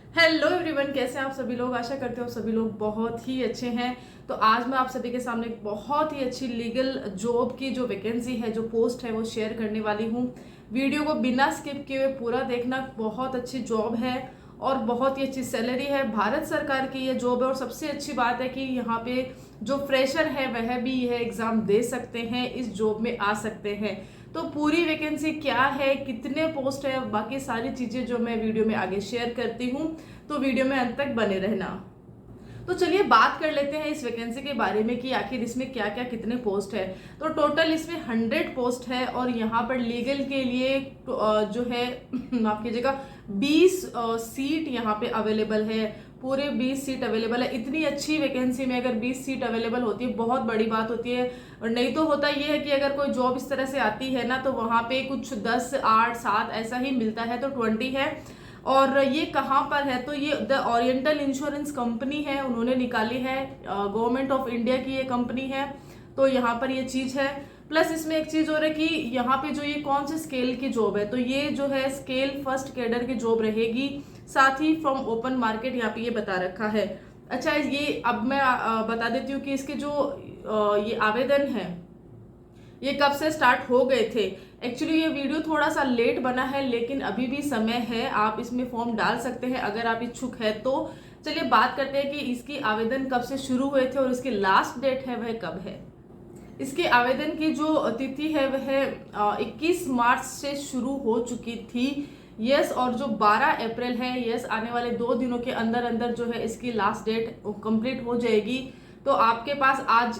Hello everyone, कैसे हैं आप सभी लोग। आशा करते हो सभी लोग बहुत ही अच्छे हैं। तो आज मैं आप सभी के सामने एक बहुत ही अच्छी लीगल जॉब की जो वैकेंसी है, जो पोस्ट है, वो शेयर करने वाली हूँ। वीडियो को बिना स्किप किए हुए पूरा देखना। बहुत अच्छी जॉब है और बहुत ही अच्छी सैलरी है। भारत सरकार की ये जॉब है और सबसे अच्छी बात है कि यहाँ पे जो फ्रेशर है वह भी यह एग्जाम दे सकते हैं, इस जॉब में आ सकते हैं। तो पूरी वैकेंसी क्या है, कितने पोस्ट है, बाकी सारी चीजें जो मैं वीडियो में आगे शेयर करती हूँ, तो वीडियो में अंत तक बने रहना। तो चलिए बात कर लेते हैं इस वैकेंसी के बारे में कि आखिर इसमें क्या क्या कितने पोस्ट है। तो टोटल इसमें 100 पोस्ट है और यहाँ पर लीगल के लिए जो है माफ कीजिएगा 20 सीट यहाँ पे अवेलेबल है। पूरे 20 सीट अवेलेबल है। इतनी अच्छी वैकेंसी में अगर 20 सीट अवेलेबल होती है बहुत बड़ी बात होती है। और नहीं तो होता ये है कि अगर कोई जॉब इस तरह से आती है ना, तो वहां पे कुछ 10 8 7 ऐसा ही मिलता है, तो 20 है। और ये कहाँ पर है, तो ये द ओरिएंटल इंश्योरेंस कंपनी है, उन्होंने निकाली है। गवर्नमेंट ऑफ इंडिया की ये कंपनी है। तो यहाँ पर ये चीज है। प्लस इसमें एक चीज और है कि यहाँ पे जो ये कौन से स्केल की जॉब है, तो ये जो है स्केल फर्स्ट कैडर की जॉब रहेगी। साथ ही फ्रॉम ओपन मार्केट यहाँ पे ये बता रखा है। अच्छा, ये अब मैं बता देती हूँ कि इसके जो ये आवेदन है ये कब से स्टार्ट हो गए थे। एक्चुअली ये वीडियो थोड़ा सा लेट बना है, लेकिन अभी भी समय है, आप इसमें फॉर्म डाल सकते हैं अगर आप इच्छुक है तो। चलिए बात करते हैं कि इसकी आवेदन कब से शुरू हुए थे और इसकी लास्ट डेट है वह कब है। इसके आवेदन की जो तिथि है वह 21 मार्च से शुरू हो चुकी थी। यस, और जो 12 अप्रैल है, यस, आने वाले 2 दिनों के अंदर अंदर जो है इसकी लास्ट डेट कंप्लीट हो जाएगी। तो आपके पास आज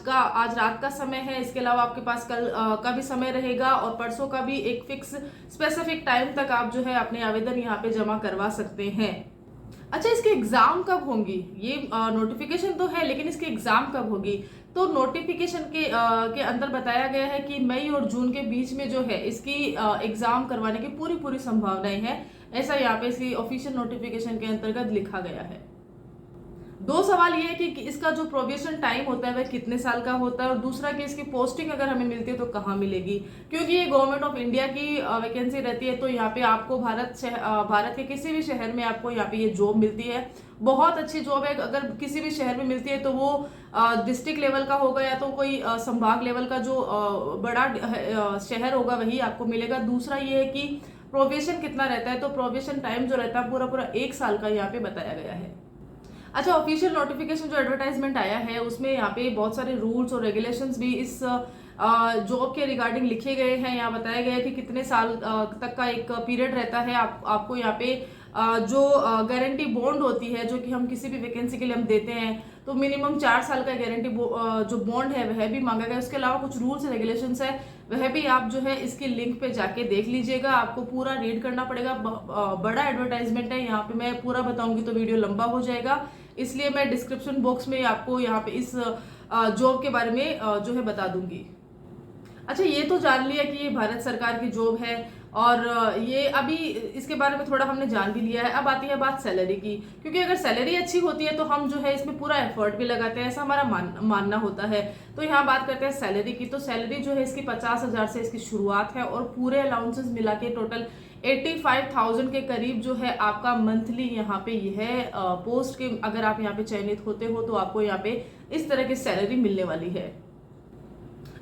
रात का समय है। इसके अलावा आपके पास कल का भी समय रहेगा और परसों का भी। एक फिक्स स्पेसिफिक टाइम तक आप जो है अपने आवेदन यहाँ पे जमा करवा सकते हैं। अच्छा, इसके एग्जाम कब होंगी, ये नोटिफिकेशन तो है लेकिन इसके एग्जाम कब होगी। तो नोटिफिकेशन के अंदर बताया गया है कि मई और जून के बीच में जो है इसकी एग्जाम करवाने की पूरी पूरी संभावनाएं हैं। ऐसा यहाँ पे इसकी ऑफिशियल नोटिफिकेशन के अंतर्गत लिखा गया है। दो सवाल ये है कि इसका जो प्रोबेशन टाइम होता है वह कितने साल का होता है, और दूसरा कि इसकी पोस्टिंग अगर हमें मिलती है तो कहाँ मिलेगी। क्योंकि ये गवर्नमेंट ऑफ इंडिया की वैकेंसी रहती है, तो यहाँ पे आपको भारत के किसी भी शहर में आपको यहाँ पे ये जॉब मिलती है। बहुत अच्छी जॉब है। अगर किसी भी शहर में मिलती है तो वो डिस्ट्रिक्ट लेवल का होगा या तो कोई संभाग लेवल का जो बड़ा शहर होगा वही आपको मिलेगा। दूसरा ये है कि प्रोबेशन कितना रहता है, तो प्रोबेशन टाइम जो रहता है पूरा पूरा 1 साल का यहाँ पे बताया गया है। अच्छा, ऑफिशियल नोटिफिकेशन जो एडवर्टाइजमेंट आया है उसमें यहाँ पे बहुत सारे रूल्स और रेगुलेशंस भी इस जॉब के रिगार्डिंग लिखे गए हैं। यहाँ बताया गया है कि कितने साल तक का एक पीरियड रहता है। आपको यहाँ पे जो गारंटी बॉन्ड होती है, जो कि हम किसी भी वैकेंसी के लिए हम देते हैं, तो मिनिमम 4 साल का गारंटी जो बॉन्ड है वह भी मांगा गया। उसके अलावा कुछ रूल्स रेगुलेशंस है, वह भी आप जो है इसके लिंक पे जाके देख लीजिएगा। आपको पूरा रीड करना पड़ेगा। बड़ा एडवर्टाइजमेंट है, यहाँ पे मैं पूरा बताऊंगी तो वीडियो लंबा हो जाएगा, इसलिए मैं डिस्क्रिप्शन बॉक्स में आपको यहाँ पे इस जॉब के बारे में जो है बता दूंगी। अच्छा, ये तो जान लिया कि ये भारत सरकार की जॉब है और ये अभी इसके बारे में थोड़ा हमने जान भी लिया है। अब आती है बात सैलरी की, क्योंकि अगर सैलरी अच्छी होती है तो हम जो है इसमें पूरा एफर्ट भी लगाते हैं, ऐसा हमारा मानना होता है। तो यहाँ बात करते हैं सैलरी की। तो सैलरी जो है इसकी 50,000 से इसकी शुरुआत है और पूरे अलाउंसेस मिला के टोटल 85,000 के करीब जो है आपका मंथली यहाँ पे यह पोस्ट के अगर आप यहाँ पे चयनित होते हो तो आपको यहाँ पे इस तरह की सैलरी मिलने वाली है।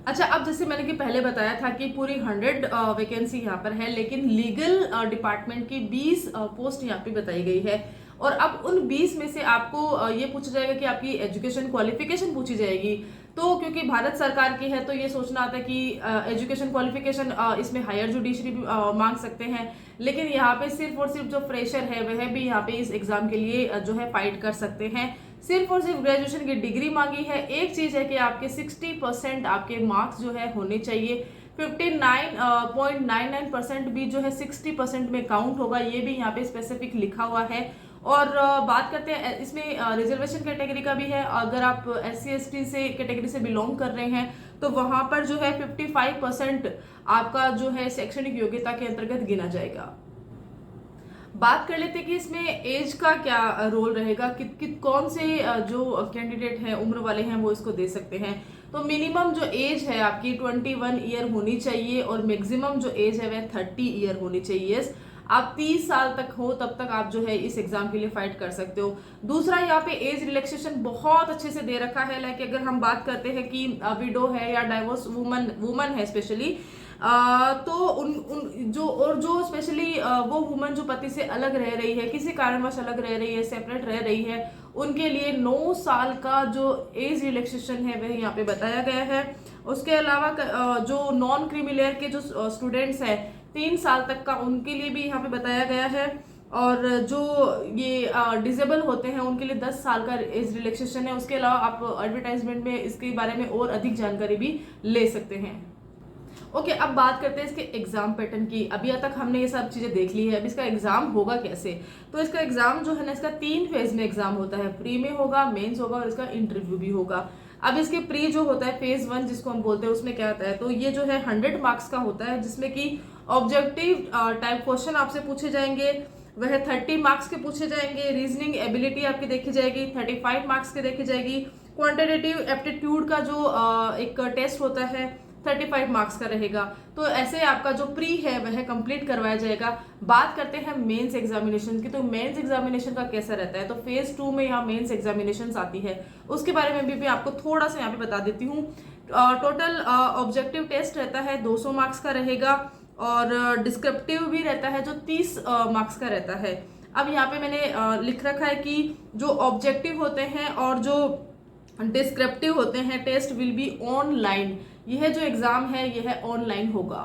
अच्छा, अब जैसे मैंने कि पहले बताया था कि पूरी 100 वैकेंसी यहाँ पर है, लेकिन लीगल डिपार्टमेंट की 20 पोस्ट यहाँ पे बताई गई है। और अब उन 20 में से आपको ये पूछा जाएगा कि आपकी एजुकेशन क्वालिफिकेशन पूछी जाएगी। तो क्योंकि भारत सरकार की है तो ये सोचना आता है कि एजुकेशन क्वालिफिकेशन इसमें हायर जुडिशरी भी मांग सकते हैं, लेकिन यहाँ पे सिर्फ और सिर्फ जो फ्रेशर है वह भी यहाँ पे इस एग्जाम के लिए जो है फाइट कर सकते हैं। सिर्फ और सिर्फ ग्रेजुएशन की डिग्री मांगी है। एक चीज है कि आपके 60% आपके मार्क्स जो है होने चाहिए। 59.99% भी जो है 60% में काउंट होगा, ये भी यहाँ पे स्पेसिफिक लिखा हुआ है। और बात करते हैं इसमें रिजर्वेशन कैटेगरी का भी है। अगर आप SC ST से कैटेगरी से बिलोंग कर रहे हैं तो वहां पर जो है 55% आपका जो है शैक्षणिक योग्यता के अंतर्गत गिना जाएगा। बात कर लेते हैं कि इसमें एज का क्या रोल रहेगा, कौन से जो कैंडिडेट हैं उम्र वाले हैं वो इसको दे सकते हैं। तो मिनिमम जो एज है आपकी 21 ईयर होनी चाहिए और मैक्सिमम जो एज है वह 30 ईयर होनी चाहिए। आप 30 साल तक हो तब तक आप जो है इस एग्जाम के लिए फाइट कर सकते हो। दूसरा यहाँ पे एज रिलैक्सेशन बहुत अच्छे से दे रखा है। लाइक अगर हम बात करते हैं कि विडो है या डाइवोर्स वुमन है स्पेशली, तो उन जो स्पेशली वो वुमन जो पति से अलग रह रही है, किसी कारणवश अलग रह रही है, सेपरेट रह रही है, उनके लिए 9 साल का जो एज रिलैक्सेशन है वह यहाँ पे बताया गया है। उसके अलावा जो नॉन क्रीमी के जो स्टूडेंट्स हैं 3 साल तक का, उनके लिए भी यहाँ पे बताया गया है। और जो ये डिसेबल होते हैं उनके लिए 10 साल का एज रिलैक्सेशन है। उसके अलावा आप एडवर्टाइजमेंट में इसके बारे में और अधिक जानकारी भी ले सकते हैं। ओके, अब बात करते हैं इसके एग्जाम पैटर्न की। अभी तक हमने ये सब चीजें देख ली है, अब इसका एग्जाम होगा कैसे। तो इसका एग्जाम जो है ना, इसका 3 फेज में एग्जाम होता है। प्री में होगा, मेंस होगा और इसका इंटरव्यू भी होगा। अब इसके प्री जो होता है फेज 1 जिसको हम बोलते हैं, उसमें क्या होता है, तो ये जो है 100 मार्क्स का होता है, जिसमें कि ऑब्जेक्टिव टाइप क्वेश्चन आपसे पूछे जाएंगे, वह 30 मार्क्स के पूछे जाएंगे। रीजनिंग एबिलिटी आपकी देखी जाएगी, 35 मार्क्स की देखी जाएगी। क्वांटिटेटिव एप्टीट्यूड का जो एक टेस्ट होता है 35 मार्क्स का रहेगा। तो ऐसे आपका जो प्री है वह कंप्लीट करवाया जाएगा। बात करते हैं मेंस एग्जामिनेशन की, तो मेंस एग्जामिनेशन का कैसा रहता है, तो फेज 2 में यहाँ मेंस एग्जामिनेशन आती है, उसके बारे में भी मैं आपको थोड़ा सा यहाँ पे बता देती हूँ। टोटल ऑब्जेक्टिव टेस्ट रहता है 200 मार्क्स का रहेगा, और डिस्क्रिप्टिव भी रहता है जो 30 मार्क्स का रहता है। अब यहाँ पे मैंने लिख रखा है कि जो ऑब्जेक्टिव होते हैं और जो डिस्क्रिप्टिव होते हैं टेस्ट विल बी ऑनलाइन। यह जो एग्जाम है यह ऑनलाइन होगा।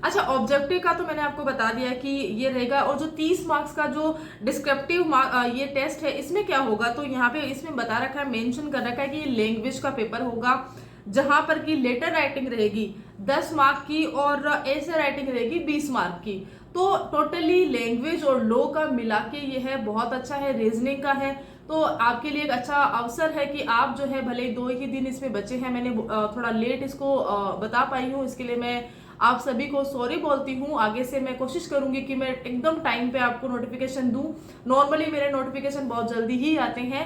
अच्छा, ऑब्जेक्टिव का तो मैंने आपको बता दिया कि ये रहेगा, और जो 30 मार्क्स का जो डिस्क्रिप्टिव ये टेस्ट है इसमें क्या होगा, तो यहाँ पे इसमें बता रखा है, मेंशन कर रखा है कि ये लैंग्वेज का पेपर होगा, जहां पर की लेटर राइटिंग रहेगी 10 मार्क की और ऐसे राइटिंग रहेगी 20 मार्क की। तो टोटली लैंग्वेज और लॉ का मिला के यह बहुत अच्छा है। रीजनिंग का है तो आपके लिए एक अच्छा अवसर है कि आप जो है, भले 2 ही दिन इसमें बचे हैं, मैंने थोड़ा लेट इसको बता पाई हूँ, इसके लिए मैं आप सभी को सॉरी बोलती हूँ। आगे से मैं कोशिश करूंगी कि मैं एकदम टाइम पे आपको नोटिफिकेशन दूं। नॉर्मली मेरे नोटिफिकेशन बहुत जल्दी ही आते हैं,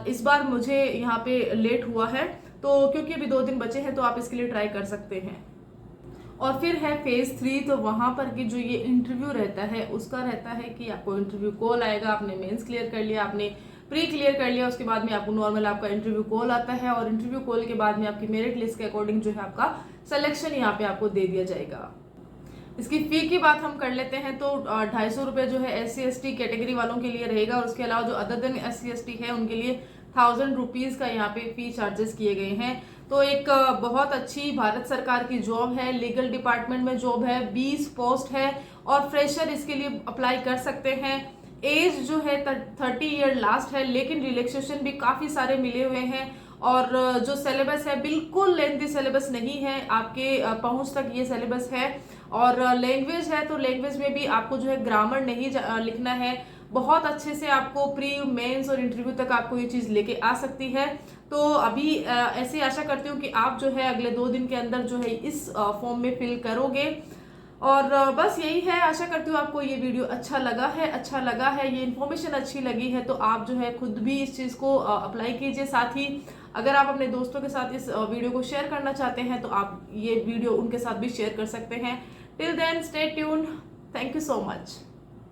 इस बार मुझे यहाँ पे लेट हुआ है, तो क्योंकि अभी 2 दिन बचे हैं तो आप इसके लिए ट्राई कर सकते हैं। और फिर है फेज 3, तो वहां पर की जो ये इंटरव्यू रहता है उसका रहता है कि आपको इंटरव्यू कॉल आएगा। आपने मेंस क्लियर कर लिया, आपने प्री क्लियर कर लिया, उसके बाद में आपको नॉर्मल आपका इंटरव्यू कॉल आता है, और इंटरव्यू कॉल के बाद में आपकी मेरिट लिस्ट के अकॉर्डिंग जो है आपका सिलेक्शन यहाँ पे आपको दे दिया जाएगा। इसकी फी की बात हम कर लेते हैं, तो 250 रुपये जो है SC/ST कैटेगरी वालों के लिए रहेगा, और उसके अलावा जो अदर देन SC/ST है उनके लिए 1000 रुपीज का यहाँ पे फी चार्जेस किए गए हैं। तो एक बहुत अच्छी भारत सरकार की जॉब है, लीगल डिपार्टमेंट में जॉब है, 20 पोस्ट है, और फ्रेशर इसके लिए अप्लाई कर सकते हैं। एज जो है 30 ईयर लास्ट है, लेकिन रिलैक्सेशन भी काफी सारे मिले हुए हैं, और जो सिलेबस है बिल्कुल लेंथी सिलेबस नहीं है, आपके पहुंच तक ये सिलेबस है। और लैंग्वेज है तो लैंग्वेज में भी आपको जो है ग्रामर नहीं लिखना है, बहुत अच्छे से आपको प्री मेंस और इंटरव्यू तक आपको ये चीज लेके आ सकती है। तो अभी ऐसी आशा करती हूँ कि आप जो है अगले 2 दिन के अंदर जो है इस फॉर्म में फिल करोगे। और बस यही है, आशा करती हूँ आपको ये वीडियो अच्छा लगा है, ये इन्फॉर्मेशन अच्छी लगी है, तो आप जो है खुद भी इस चीज़ को अप्लाई कीजिए। साथ ही अगर आप अपने दोस्तों के साथ इस वीडियो को शेयर करना चाहते हैं तो आप ये वीडियो उनके साथ भी शेयर कर सकते हैं। Till then stay tuned, thank you so much.